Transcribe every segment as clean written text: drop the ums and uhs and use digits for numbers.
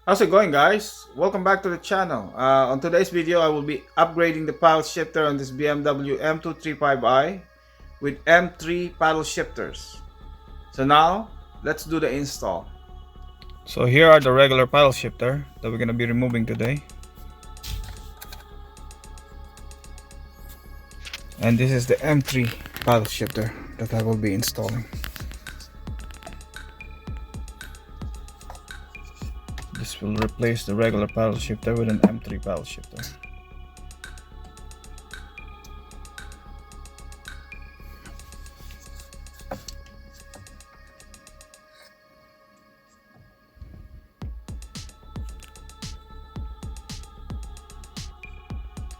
How's it going, guys? Welcome back to the channel. On today's video, I will be upgrading the paddle shifter on this BMW M235i with M3 paddle shifters. So now, let's do the install. So here are the regular paddle shifter that we're going to be removing today. And this is the M3 paddle shifter that I will be installing. This will replace the regular paddle shifter with an M3 paddle shifter.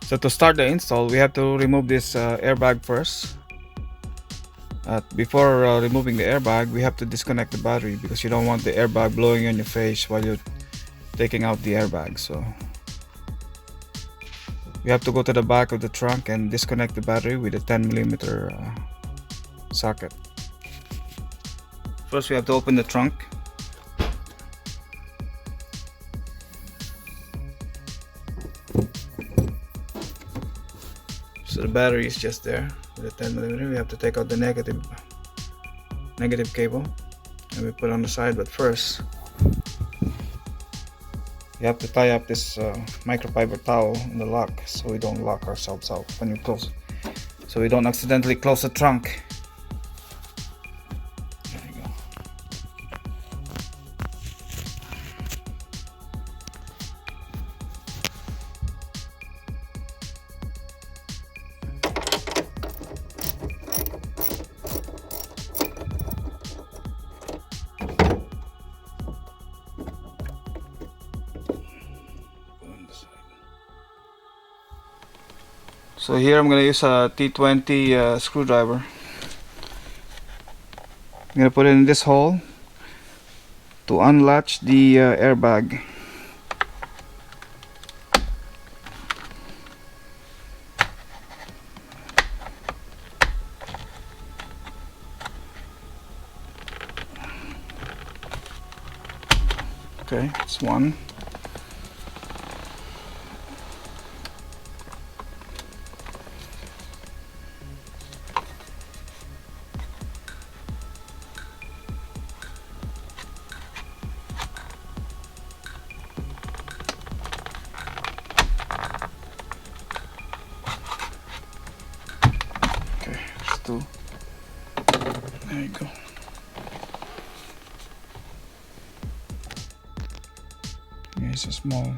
So to start the install, we have to remove this airbag first. Before removing the airbag, we have to disconnect the battery because you don't want the airbag blowing on your face while you're taking out the airbag. So we have to go to the back of the trunk and disconnect the battery with a 10mm socket. First, we have to open the trunk. So the battery is just there with a 10mm. We have to take out the negative cable and we put it on the side. But first, you have to tie up this microfiber towel in the lock so we don't lock ourselves out when you close it, so we don't accidentally close the trunk. There you go. So here I'm going to use a T20 screwdriver. I'm going to put it in this hole to unlatch the airbag. Okay, it's one. Two. There you go. Here's a small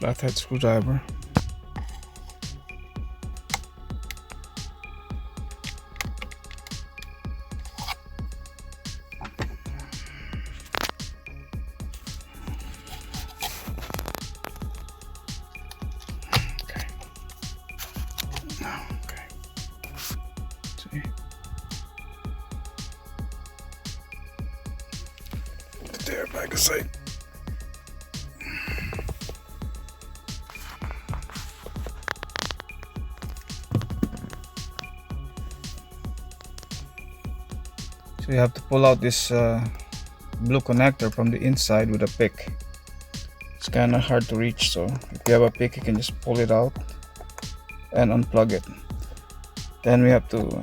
flathead screwdriver. Put the airbag aside. So you have to pull out this blue connector from the inside with a pick. It's kind of hard to reach, so if you have a pick, you can just pull it out and unplug it. Then we have to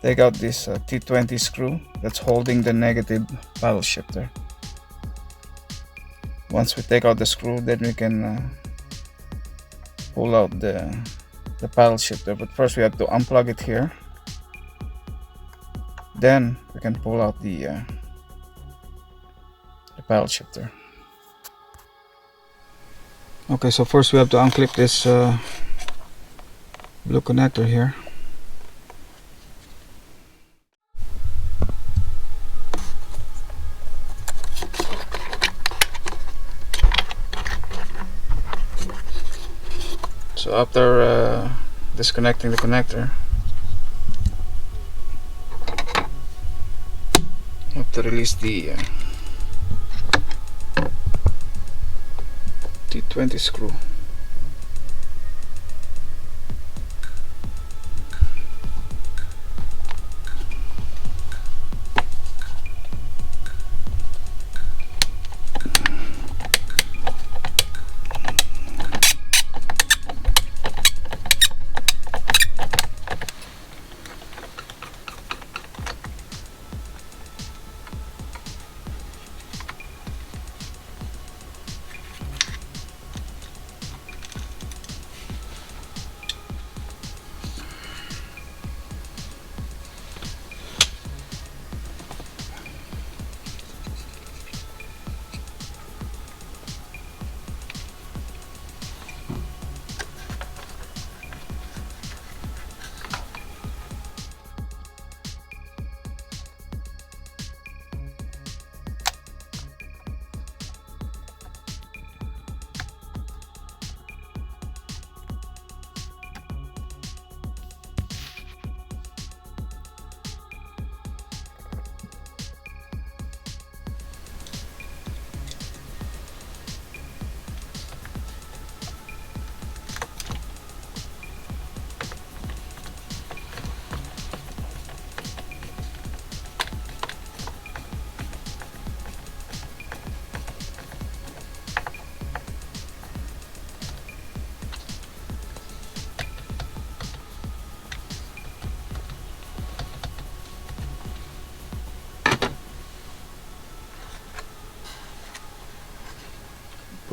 take out this T20 screw that's holding the negative paddle shifter. Once we take out the screw, then we can pull out the paddle shifter. But first we have to unplug it here. Then we can pull out the paddle shifter. Okay, so first we have to unclip this blue connector here. So after disconnecting the connector, you have to release the T20 screw.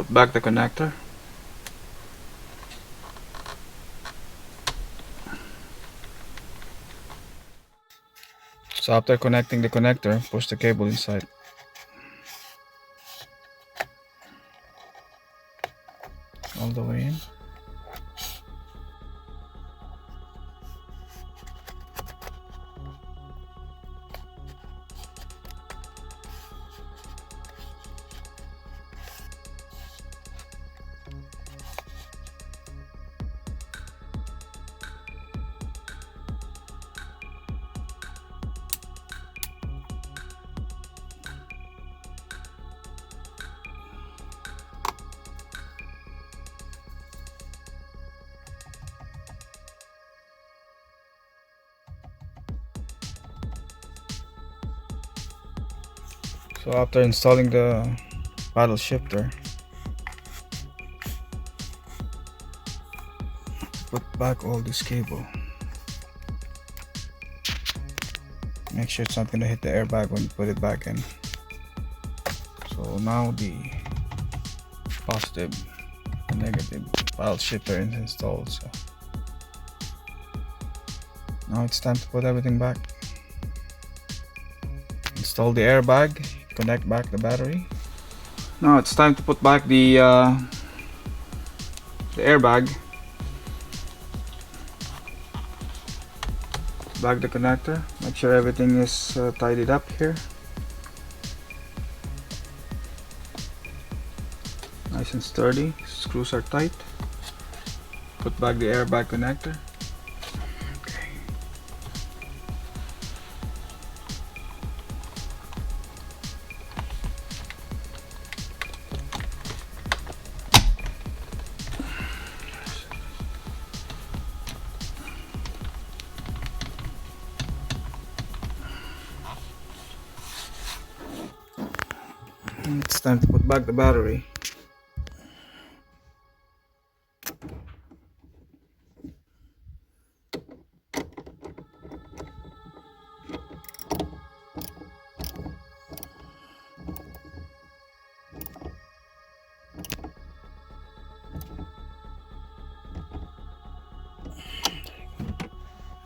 put back the connector. So after connecting the connector, push the cable inside. All the way in. So after installing the paddle shifter, put back all this cable. Make sure it's not going to hit the airbag when you put it back in. So now the positive and negative paddle shifter is installed. So now it's time to put everything back. Install the airbag. Connect back the battery. Now it's time to put back the airbag. Back the connector. Make sure everything is tidied up here. Nice and sturdy. Screws are tight. Put back the airbag connector. It's time to put back the battery.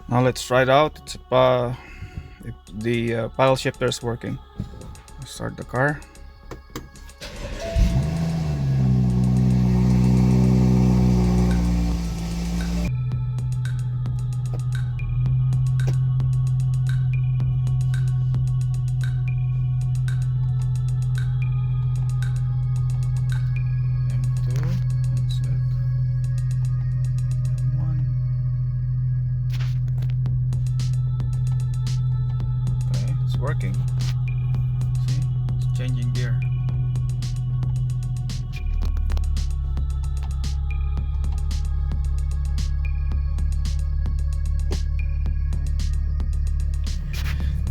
Now let's try it out. If the paddle shifter is working. Start the car. Working. See, it's changing gear.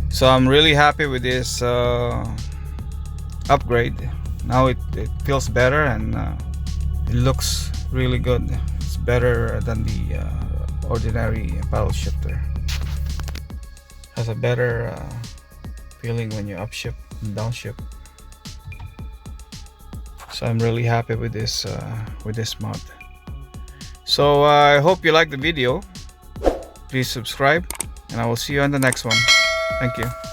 So I'm really happy with this upgrade. Now it feels better and it looks really good. It's better than the ordinary paddle shifter. Has a better feeling when you upshift and downshift. So I'm really happy with this mod. So I hope you like the video. Please subscribe and I will see you on the next one. Thank you.